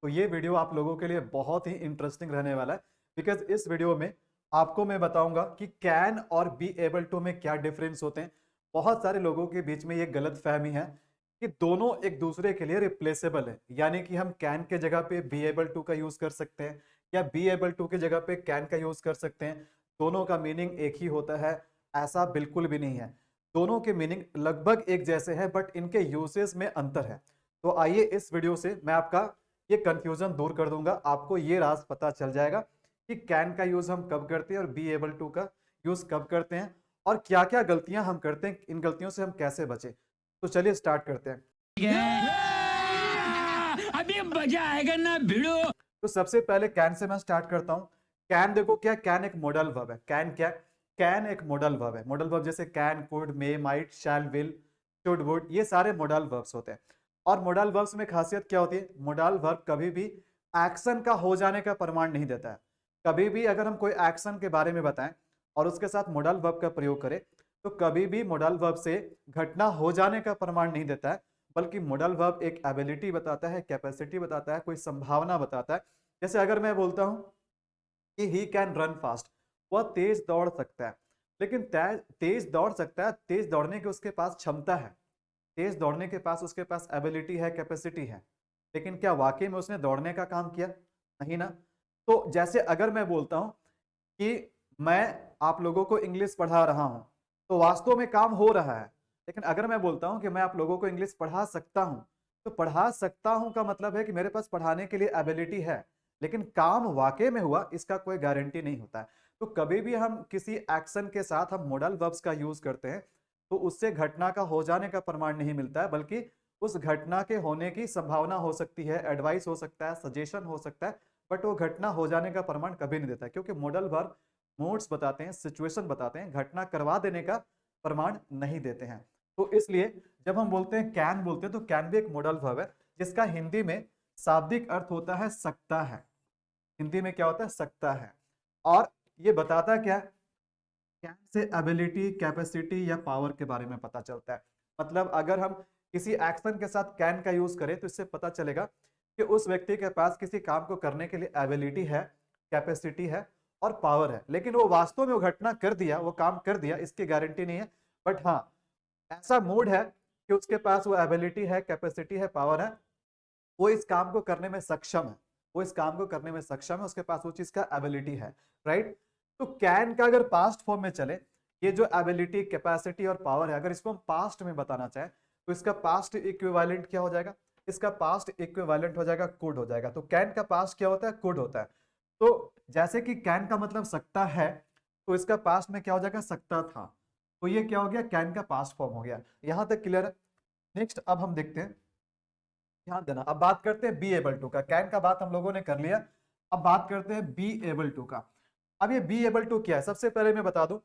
तो ये वीडियो आप लोगों के लिए बहुत ही इंटरेस्टिंग रहने वाला है, बिकॉज इस वीडियो में आपको मैं बताऊंगा कि कैन और बी एबल टू में क्या डिफरेंस होते हैं। बहुत सारे लोगों के बीच में ये गलत फहमी है कि दोनों एक दूसरे के लिए रिप्लेसेबल है, यानी कि हम कैन के जगह पे बी एबल टू का यूज कर सकते हैं या बी एबल टू की जगह पे कैन का यूज कर सकते हैं। दोनों का मीनिंग एक ही होता है, ऐसा बिल्कुल भी नहीं है। दोनों के मीनिंग लगभग एक जैसे हैं, बट इनके यूसेज में अंतर है। तो आइए इस वीडियो से मैं आपका ये कंफ्यूजन दूर कर दूंगा, आपको ये राज पता चल जाएगा कि कैन का यूज हम कब करते हैं और बी एबल टू का यूज कब करते हैं और क्या क्या गलतियां हम करते हैं, इन गलतियों से हम कैसे बचे। तो चलिए स्टार्ट करते हैं। अभी मजा आएगा ना भिड़ो। तो सबसे पहले कैन से मैं स्टार्ट करता हूं। कैन देखो, क्या कैन एक मॉडल वर्ब है। कैन क्या, कैन एक मॉडल वर्ब है। मॉडल वर्ब जैसे can, could, may, might, shall, will, should, would, ये सारे मॉडल वर्ब्स होते हैं। और मॉडल वर्ब्स में खासियत क्या होती है, मॉडल वर्ब कभी भी एक्शन का हो जाने का प्रमाण नहीं देता है। कभी भी अगर हम कोई एक्शन के बारे में बताएं और उसके साथ मॉडल वर्ब का प्रयोग करें तो कभी भी मॉडल वर्ब से घटना हो जाने का प्रमाण नहीं देता है, बल्कि मॉडल वर्ब एक एबिलिटी बताता है, कैपेसिटी बताता है, कोई संभावना बताता है। जैसे अगर मैं बोलता हूं कि ही कैन रन फास्ट, वह तेज दौड़ सकता है। लेकिन तेज दौड़ सकता है, तेज दौड़ने की उसके पास क्षमता है, तेज दौड़ने के पास उसके पास एबिलिटी है, कैपेसिटी है, लेकिन क्या वाकई में उसने दौड़ने का काम किया? नहीं ना। तो जैसे अगर मैं बोलता हूं कि मैं आप लोगों को इंग्लिश पढ़ा रहा हूं, तो वास्तव में काम हो रहा है। लेकिन अगर मैं बोलता हूं कि मैं आप लोगों को इंग्लिश पढ़ा सकता हूं, तो पढ़ा सकता हूं का मतलब है कि मेरे पास पढ़ाने के लिए एबिलिटी है, लेकिन काम वाकई में हुआ इसका कोई गारंटी नहीं होता है। तो कभी भी हम किसी एक्शन के साथ हम मॉडल वर्ब्स का यूज करते हैं तो उससे घटना का हो जाने का प्रमाण नहीं मिलता है, बल्कि उस घटना के होने की संभावना हो सकती है, एडवाइस हो सकता है, सजेशन हो सकता है, बट वो घटना हो जाने का प्रमाण कभी नहीं देता है, क्योंकि मॉडल वर्ब मूड्स बताते हैं, सिचुएशन बताते हैं, घटना करवा देने का प्रमाण नहीं देते हैं। तो इसलिए जब हम बोलते हैं कैन बोलते हैं तो कैन भी एक मॉडल वर्ब है, जिसका हिंदी में शाब्दिक अर्थ होता है सकता है। हिंदी में क्या होता है? सकता है। और ये बताता क्या है? कैन से एबिलिटी, कैपेसिटी या पावर के बारे में पता चलता है। मतलब अगर हम किसी एक्शन के साथ कैन का यूज करें तो इससे पता चलेगा कि उस व्यक्ति के पास किसी काम को करने के लिए एबिलिटी है, कैपेसिटी है और पावर है, लेकिन वो वास्तव में वो घटना कर दिया, वो काम कर दिया, इसकी गारंटी नहीं है। बट हाँ, ऐसा मूड है कि उसके पास वो एबिलिटी है, कैपेसिटी है, पावर है, वो इस काम को करने में सक्षम है, वो इस काम को करने में सक्षम है, उसके पास वो चीज का एबिलिटी है। राइट। तो कैन का अगर पास्ट फॉर्म में चले, ये जो एबिलिटी, कैपेसिटी और पावर है, अगर इसको हम पास्ट में बताना चाहें तो इसका पास्ट इक्विवेलेंट क्या हो जाएगा? इसका पास्ट इक्विवेलेंट हो जाएगा कुड हो जाएगा। तो कैन का पास्ट क्या होता है? कुड होता है। तो जैसे कि कैन का मतलब सकता है, तो इसका पास्ट में क्या हो जाएगा? सकता था। तो ये क्या हो गया? कैन का पास्ट फॉर्म हो गया। यहां तक क्लियर है? नेक्स्ट अब हम देखते हैं, ध्यान देना, अब बात करते हैं बी एबल टू का। कैन का बात हम लोगों ने कर लिया, अब बात करते हैं बी एबल टू का। अब ये बी एबल टू क्या है? सबसे पहले मैं बता दूं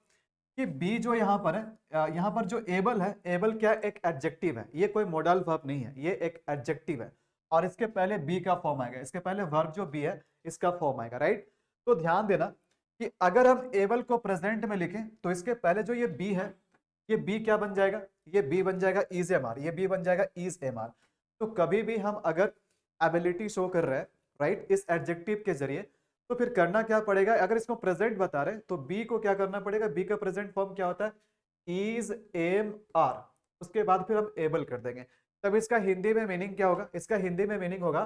कि बी जो यहाँ पर है, यहाँ पर जो एबल है, एबल क्या है? एक एडजेक्टिव है, ये कोई मॉडल वर्ब नहीं है, ये एक एडजेक्टिव है। और इसके पहले बी का फॉर्म आएगा, इसके पहले वर्ब जो बी है इसका फॉर्म आएगा। राइट। तो ध्यान देना कि अगर हम एबल को प्रेजेंट में लिखें तो इसके पहले जो ये बी है, ये बी क्या बन जाएगा? ये बी बन जाएगा इज एम आर, ये बी बन जाएगा इज एम आर। तो कभी भी हम अगर एबिलिटी शो कर रहे हैं, राइट, इस एडजेक्टिव के जरिए, तो फिर करना क्या पड़ेगा? अगर इसको प्रेजेंट बता रहे तो बी को क्या करना पड़ेगा? बी का प्रेजेंट फॉर्म क्या होता है? Is am are. उसके बाद फिर हम एबल कर देंगे। तब इसका हिंदी में मीनिंग क्या होगा? इसका हिंदी में मीनिंग होगा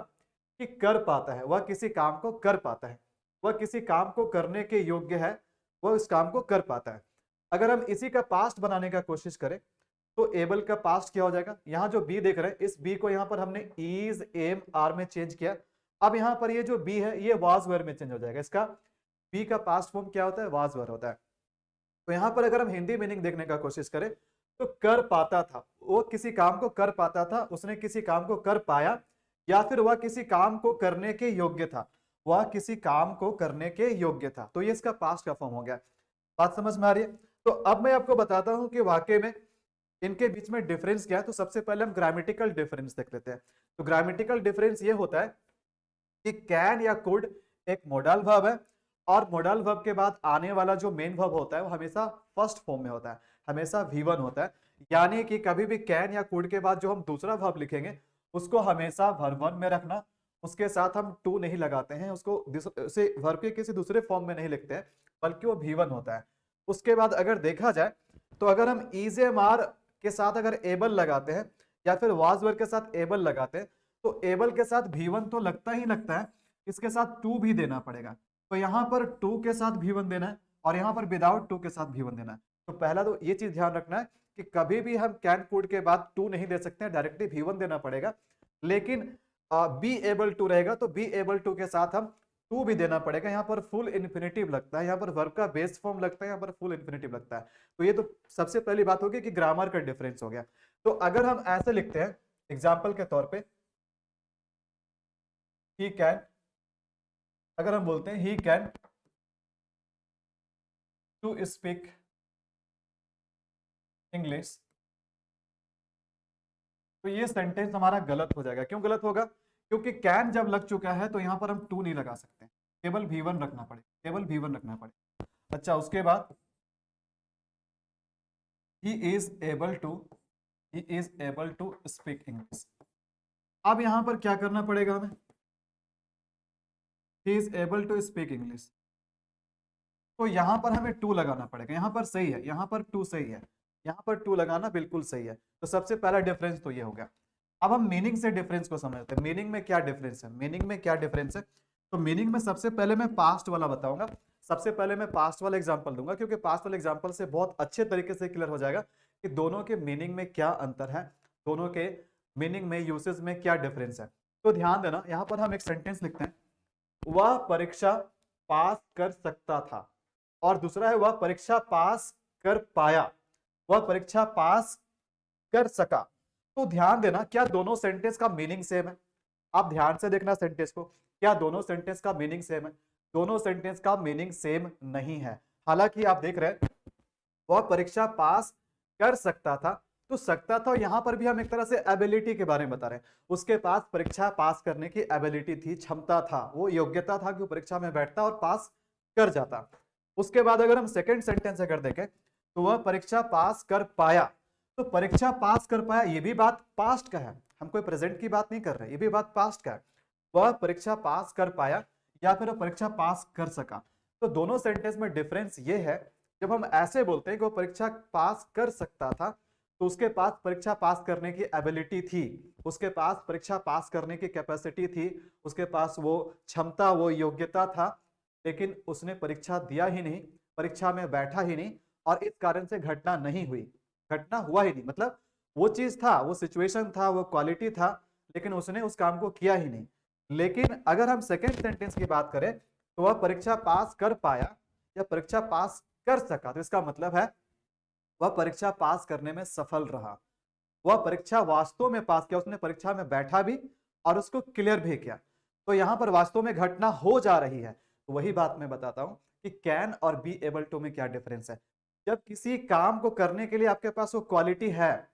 कि कर पाता है, वह किसी काम को कर पाता है, वह किसी काम को करने के योग्य है, वह उस काम को कर पाता है। अगर हम इसी का पास्ट बनाने का कोशिश करें तो एबल का पास्ट क्या हो जाएगा? यहां जो बी देख रहे हैं, इस बी को यहां पर हमने इज एम आर में चेंज किया। अब यहां पर ये जो बी है ये वाज वेयर में चेंज हो जाएगा। इसका बी का पास्ट फॉर्म क्या होता है? वाज वेयर होता है। तो यहां पर अगर हम हिंदी मीनिंग देखने का कोशिश करें तो कर पाता था, वो किसी काम को कर पाता था, उसने किसी काम को कर पाया, या फिर वह किसी काम को करने के योग्य था, वह किसी काम को करने के योग्य था। तो ये इसका पास्ट का फॉर्म हो गया। बात समझ में आ रही है? तो अब मैं आपको बताता हूं कि वाकई में इनके बीच में डिफरेंस क्या है। तो सबसे पहले हम ग्रामेटिकल डिफरेंस देख लेते हैं। तो ग्रामेटिकल डिफरेंस ये होता है कि कैन या कुड एक मॉडल वर्ब है, और मॉडल वर्ब के बाद आने वाला जो मेन वर्ब होता है वो हमेशा फर्स्ट फॉर्म में होता है, हमेशा V1 होता है। यानी कि कभी भी कैन या कुड के बाद जो हम दूसरा वर्ब लिखेंगे उसको हमेशा वर्ब 1 में रखना, उसके साथ हम टू नहीं लगाते हैं, उसको उसे वर्ब के किसी दूसरे फॉर्म में नहीं लिखते हैं, बल्कि वो V1 होता है। उसके बाद अगर देखा जाए तो अगर हम इज एम आर के साथ अगर एबल लगाते हैं या फिर वाज वर्ब के साथ एबल लगाते हैं, तो एबल के साथ V1 तो लगता ही लगता है, इसके साथ टू भी देना पड़ेगा। तो यहाँ पर टू के साथ V1 देना है और यहाँ पर विदाउट टू के साथ V1 देना है। तो पहला तो ये चीज ध्यान रखना है कि कभी भी हम कैन कोड के बाद टू नहीं दे सकते हैं, डायरेक्टली V1 देना पड़ेगा। लेकिन बी एबल टू रहेगा तो बी एबल टू के साथ हम टू भी देना पड़ेगा। यहाँ पर फुल इन्फिनिटिव लगता है, यहाँ पर वर्ब का बेस फॉर्म लगता है, यहाँ पर फुल इन्फिनिटिव लगता है। तो ये तो सबसे पहली बात होगी कि ग्रामर का डिफरेंस हो गया। तो अगर हम ऐसे लिखते हैं एग्जाम्पल के तौर पे, ही कैन, अगर हम बोलते हैं he can to speak English, तो ये सेंटेंस हमारा गलत हो जाएगा। क्यों गलत होगा? क्योंकि कैन जब लग चुका है तो यहां पर हम टू नहीं लगा सकते, केवल V1 रखना पड़े, केवल V1 रखना पड़े। अच्छा, उसके बाद he is able to speak English। अब यहां पर क्या करना पड़ेगा हमें? he is able to speak English, तो यहां पर हमें टू लगाना पड़ेगा। यहां पर सही है, यहां पर टू सही है, यहां पर टू लगाना बिल्कुल सही है। तो सबसे पहला डिफरेंस तो ये हो गया। अब हम मीनिंग से डिफरेंस को समझते हैं। मीनिंग में क्या डिफरेंस है? मीनिंग में क्या डिफरेंस है? तो मीनिंग में सबसे पहले मैं पास्ट वाला बताऊंगा। सबसे पहले मैं पास्ट वाला एग्जांपल दूंगा, क्योंकि पास्ट वाले एग्जांपल से बहुत अच्छे तरीके से क्लियर हो जाएगा कि दोनों के मीनिंग में क्या अंतर है, दोनों के मीनिंग में, यूसेज में क्या डिफरेंस है। तो ध्यान देना, यहां पर हम एक सेंटेंस लिखते हैं, वह परीक्षा पास कर सकता था, और दूसरा है वह परीक्षा पास कर पाया, वह परीक्षा पास कर सका। तो ध्यान देना, क्या दोनों सेंटेंस का मीनिंग सेम है? आप ध्यान से देखना सेंटेंस को, क्या दोनों सेंटेंस का मीनिंग सेम है? दोनों सेंटेंस का मीनिंग सेम नहीं है। हालांकि आप देख रहे हैं वह परीक्षा पास कर सकता था, तो सकता था यहां पर भी हम एक तरह से एबिलिटी के बारे में बता रहे हैं। उसके पास परीक्षा पास करने की एबिलिटी थी, क्षमता था, वो योग्यता था कि वो परीक्षा में बैठता और पास कर जाता। उसके बाद अगर हम सेकंड सेंटेंस अगर देखें तो वह परीक्षा पास कर पाया, तो परीक्षा पास कर पाया ये भी बात पास्ट का है, हम कोई प्रेजेंट की बात नहीं कर रहे, ये भी बात पास्ट का है। वह परीक्षा पास कर पाया या फिर वह परीक्षा पास कर सका। तो दोनों सेंटेंस में डिफरेंस ये है, जब हम ऐसे बोलते हैं कि वो परीक्षा पास कर सकता था, तो उसके पास परीक्षा पास करने की एबिलिटी थी, उसके पास परीक्षा पास करने की कैपेसिटी थी, उसके पास वो क्षमता, वो योग्यता था, लेकिन उसने परीक्षा दिया ही नहीं, परीक्षा में बैठा ही नहीं, और इस कारण से घटना नहीं हुई, घटना हुआ ही नहीं। मतलब वो चीज था, वो सिचुएशन था, वो क्वालिटी था, लेकिन उसने उस काम को किया ही नहीं। लेकिन अगर हम सेकेंड सेंटेंस की बात करें तो वह परीक्षा पास कर पाया या परीक्षा पास कर सका, तो इसका मतलब है वह परीक्षा पास करने में सफल रहा, वह परीक्षा वास्तव में पास किया, उसने परीक्षा में बैठा भी और उसको क्लियर भी किया। तो यहां पर वास्तव में घटना हो जा रही है। तो वही बात मैं बताता हूं कि कैन और बी एबल टू में क्या डिफरेंस है। जब किसी काम को करने के लिए आपके पास वो क्वालिटी है,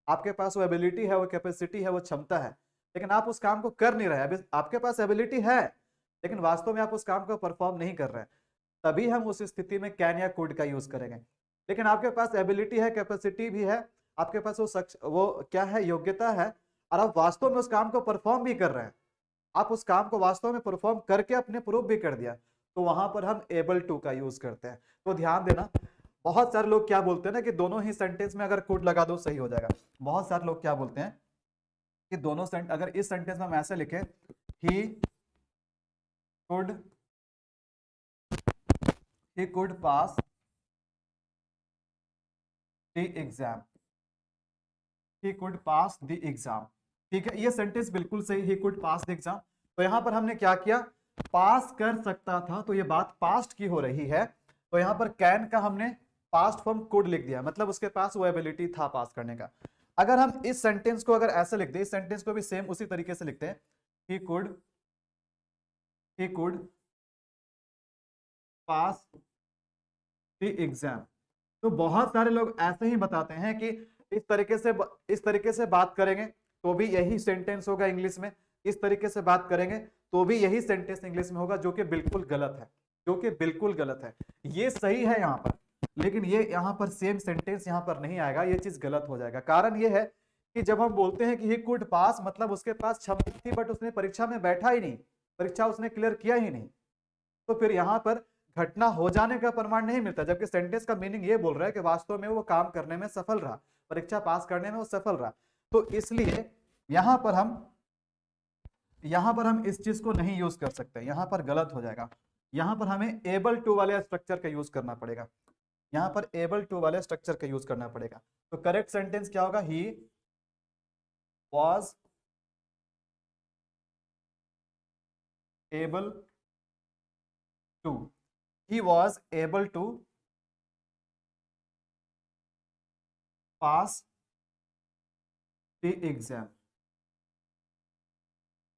आपके पास वो एबिलिटी है, वो कैपेसिटी है, वो क्षमता है, लेकिन आप उस काम को कर नहीं रहे, अभी आपके पास एबिलिटी है लेकिन वास्तव में आप उस काम को परफॉर्म नहीं कर रहे हैं, तभी हम उस स्थिति में कैन या कुड का यूज करेंगे। लेकिन आपके पास एबिलिटी है, कैपेसिटी भी है, आपके पास वो क्या है, योग्यता है, और आप वास्तव में उस काम को परफॉर्म भी कर रहे हैं, आप उस काम को वास्तव में परफॉर्म करके अपने प्रूफ भी कर दिया, तो वहां पर हम एबल टू का यूज करते हैं। तो ध्यान देना, बहुत सारे लोग क्या बोलते हैं ना कि दोनों ही सेंटेंस में अगर कुड लगा दो सही हो जाएगा। बहुत सारे लोग क्या बोलते हैं कि दोनों अगर इस सेंटेंस में हम ऐसे लिखें, he could pass the exam, he could pass the exam। ठीक है, ये सेंटेंस बिल्कुल सही, he could pass the exam। तो यहां पर हमने क्या किया, पास कर सकता था, तो ये बात पास्ट की हो रही है, तो यहां पर कैन का हमने पास्ट फॉर्म कुड लिख दिया, मतलब उसके पास वो एबिलिटी था पास करने का। अगर हम इस सेंटेंस को अगर ऐसे लिख दें, इस सेंटेंस को भी सेम उसी तरीके से लिखते हैं, he could pass the exam. तो बहुत सारे लोग ऐसे ही बताते हैं कि इस तरीके से बात करेंगे तो भी यही सेंटेंस होगा इंग्लिश में, इस तरीके से बात करेंगे तो भी यही सेंटेंस इंग्लिश में होगा, जो कि बिल्कुल गलत है, जो कि बिल्कुल गलत है। ये सही है यहाँ पर, लेकिन ये यहाँ पर सेम सेंटेंस यहाँ पर नहीं आएगा, ये चीज गलत हो जाएगा। कारण ये है कि जब हम बोलते हैं कि ही कुड पास, मतलब उसके पास क्षमता थी बट उसने परीक्षा में बैठा ही नहीं, परीक्षा उसने क्लियर किया ही नहीं, तो फिर यहाँ पर घटना हो जाने का प्रमाण नहीं मिलता, जबकि सेंटेंस का मीनिंग ये बोल रहा है कि वास्तव में वो काम करने में सफल रहा, परीक्षा पास करने में वो सफल रहा। तो इसलिए यहाँ पर हम इस चीज को नहीं यूज कर सकते, यहाँ पर गलत हो जाएगा। यहाँ पर हमें एबल टू वाले स्ट्रक्चर का यूज करना पड़ेगा, यहाँ पर एबल टू वाले स्ट्रक्चर का यूज करना पड़ेगा। तो करेक्ट सेंटेंस क्या होगा? He was able to, he was able to pass the exam,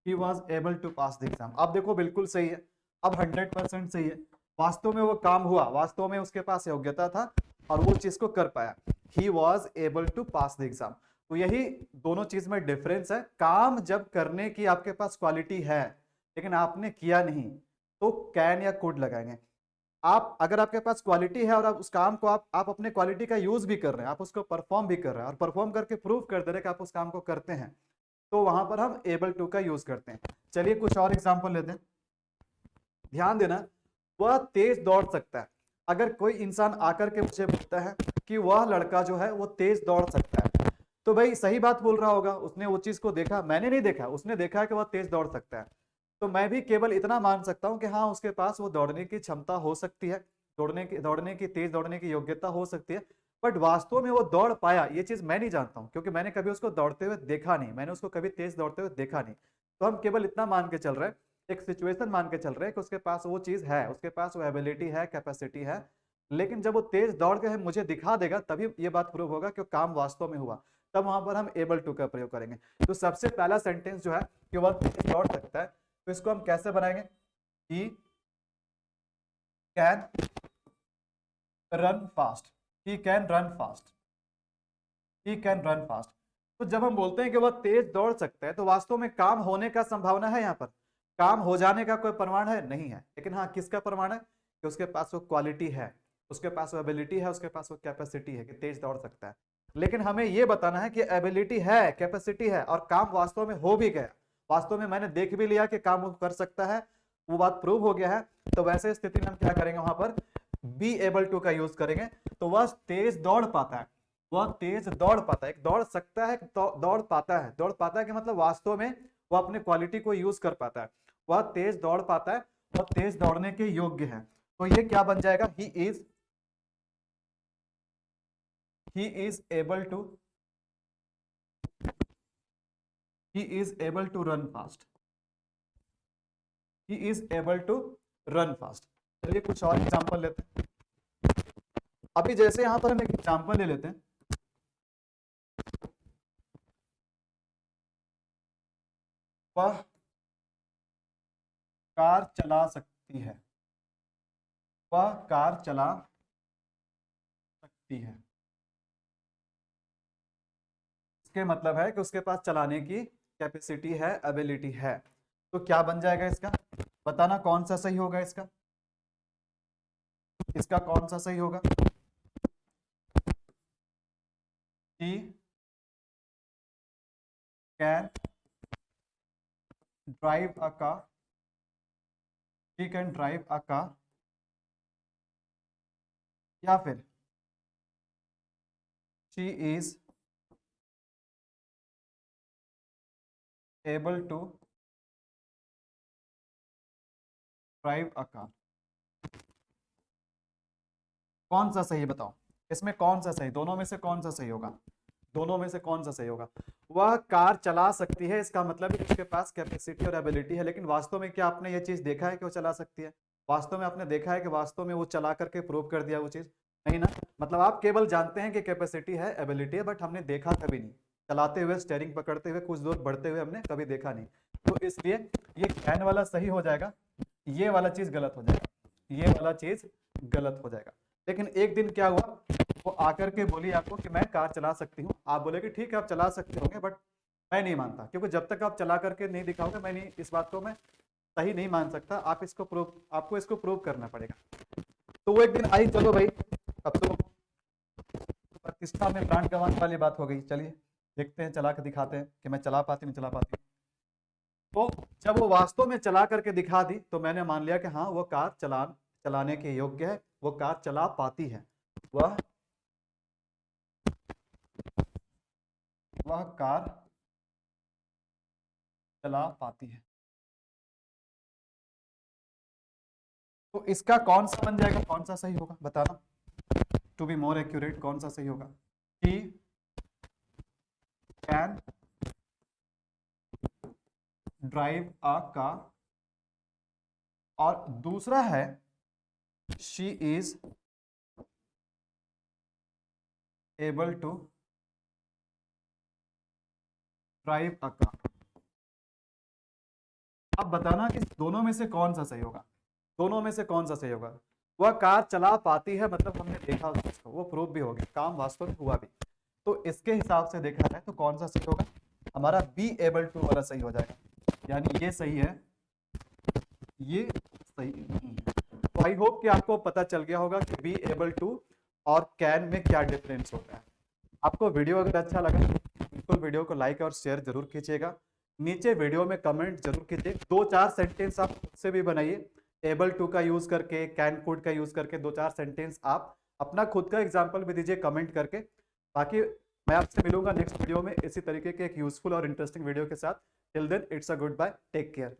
he was able to pass the exam। अब देखो बिल्कुल सही है, अब 100% सही है, वास्तव में वो काम हुआ, वास्तव में उसके पास योग्यता था और वो चीज को कर पाया। he was able to pass the exam। तो यही दोनों चीज में डिफरेंस है। काम जब करने की आपके पास क्वालिटी है लेकिन आपने किया नहीं तो कैन या कुड लगाएंगे। आप अगर आपके पास क्वालिटी है और आप उस काम को आप अपने क्वालिटी का यूज भी कर रहे हैं, आप उसको परफॉर्म भी कर रहे हैं और परफॉर्म करके प्रूव कर दे रहे हैं कि आप उस काम को करते हैं, तो वहां पर हम एबल टू का यूज करते हैं। चलिए कुछ और एग्जांपल लेते हैं। ध्यान देना, वह तेज दौड़ सकता है। अगर कोई इंसान आकर के मुझे बोलता है कि वह लड़का जो है वो तेज दौड़ सकता है, तो भाई सही बात बोल रहा होगा, उसने वो चीज को देखा, मैंने नहीं देखा, उसने देखा है कि वह तेज दौड़ सकता है, तो मैं भी केवल इतना मान सकता हूं कि हाँ उसके पास वो दौड़ने की क्षमता हो सकती है, तेज दौड़ने की योग्यता हो सकती है, बट वास्तव में वो दौड़ पाया ये चीज मैं नहीं जानता हूं, क्योंकि मैंने कभी उसको दौड़ते हुए देखा नहीं, मैंने उसको कभी तेज दौड़ते हुए देखा नहीं। तो हम केवल इतना मान के चल रहे हैं, एक सिचुएशन मान के चल रहे हैं कि उसके पास वो चीज है, उसके पास वो एबिलिटी है, कैपेसिटी है, लेकिन जब वो तेज दौड़ के मुझे दिखा देगा तभी ये बात प्रूव होगा कि काम वास्तव में हुआ, तब वहां पर हम एबल टू का प्रयोग करेंगे। तो सबसे पहला सेंटेंस जो है कि वह तेज दौड़ सकता है, तो इसको हम कैसे बनाएंगे? He can run fast, he can run fast, he can run fast. तो जब हम बोलते हैं कि वह तेज दौड़ सकता है तो वास्तव में काम होने का संभावना है, यहाँ पर काम हो जाने का कोई प्रमाण है नहीं है, लेकिन हाँ किसका प्रमाण है कि उसके पास वो क्वालिटी है, उसके पास वो एबिलिटी है, उसके पास वो कैपेसिटी है कि तेज दौड़ सकता है। लेकिन हमें यह बताना है कि एबिलिटी है, कैपेसिटी है और काम वास्तव में हो भी गया, वास्तव में मैंने देख भी लिया कि काम वो कर सकता है, वो बात प्रूव हो गया है, तो वैसे स्थिति में हम क्या करेंगे? वहां पर बी एबल टू का यूज करेंगे। तो वह तेज दौड़ पाता है, वह तेज दौड़ पाता है, एक दौड़ सकता है, दौड़ पाता है, दौड़ पाता है कि मतलब वास्तव में वो अपने क्वालिटी को यूज कर पाता है, वह तेज दौड़ पाता है, वह तेज दौड़ने के योग्य है। तो ये क्या बन जाएगा? He is able to run fast, he is able to run fast। चलिए कुछ और एग्जांपल लेते हैं। अभी जैसे यहां पर हम एक एग्जांपल ले लेते हैं, वह कार चला सकती है, वह कार चला सकती है, इसके मतलब है कि उसके पास चलाने की कैपेसिटी है, एबिलिटी है। तो क्या बन जाएगा इसका? बताना कौन सा सही होगा इसका? इसका कौन सा सही होगा? He can drive a car, he can drive a car, या फिर she is able to drive a car. कौन सा सही बताओ? इसमें कौन सा सही? दोनों में से कौन सा सही होगा? दोनों में से कौन सा सही होगा? वह कार चला सकती है, इसका मतलब है उसके पास कैपेसिटी और एबिलिटी है, लेकिन वास्तव में क्या आपने ये चीज देखा है कि वो चला सकती है? वास्तव में आपने देखा है कि वास्तव में वो चला करके प्रूव कर दिया वो चीज? नहीं ना। मतलब आप केवल जानते हैं कि कैपेसिटी है, एबिलिटी है, बट हमने देखा कभी नहीं, चलाते हुए, स्टीयरिंग पकड़ते हुए, कुछ दूर बढ़ते हुए हमने कभी देखा नहीं। तो इसलिए ये कैन वाला सही हो जाएगा, ये वाला चीज गलत हो जाएगा, ये वाला चीज गलत हो जाएगा। लेकिन एक दिन क्या हुआ, वो आकर के बोली आपको कि मैं कार चला सकती हूँ, आप बोले कि ठीक है आप चला सकते होंगे, बट मैं नहीं मानता, क्योंकि जब तक आप चला करके नहीं दिखाओगे मैं नहीं, इस बात को मैं सही नहीं मान सकता, आप इसको प्रूव, आपको इसको प्रूव करना पड़ेगा। तो वो एक दिन आई, चलो भाई अब तो प्रतिष्ठा में प्राण गंवाने वाली बात हो गई, चलिए देखते हैं, चला के दिखाते हैं कि मैं चला पाती हूँ, चला पाती हूँ। तो जब वो वास्तव में चला करके दिखा दी तो मैंने मान लिया कि हाँ वो कार चलाने के योग्य है, वो कार चला पाती है, वह कार चला पाती है। तो इसका कौन सा बन जाएगा, कौन सा सही होगा बताना, टू बी मोर एक्यूरेट कौन सा सही होगा। She can drive a car, और दूसरा है she is able to drive a car. अब बताना कि दोनों में से कौन सा सही होगा, दोनों में से कौन सा सही होगा। वह कार चला पाती है मतलब हमने देखा उसको, वो प्रूफ भी हो गया, काम वास्तव में हुआ भी। तो इसके हिसाब से देखा जाए तो कौन सा सही होगा, हमारा बी एबल टू वाला सही हो जाएगा, यानी ये सही है, ये सही नहीं है। तो आई होप कि आपको पता चल गया होगा कि बी एबल टू और कैन में क्या डिफरेंस होता है। आपको वीडियो अगर अच्छा लगा बिल्कुल वीडियो को लाइक और शेयर जरूर कीजिएगा, नीचे वीडियो में कमेंट जरूर कीजिए, 2-4 सेंटेंस आप खुद से भी बनाइए, एबल टू का यूज करके, कैन कुड का यूज करके 2-4 सेंटेंस आप अपना खुद का एग्जाम्पल भी दीजिए कमेंट करके। बाकी मैं आपसे मिलूंगा नेक्स्ट वीडियो में इसी तरीके के एक यूजफुल और इंटरेस्टिंग वीडियो के साथ। Till then it's a good bye, take care.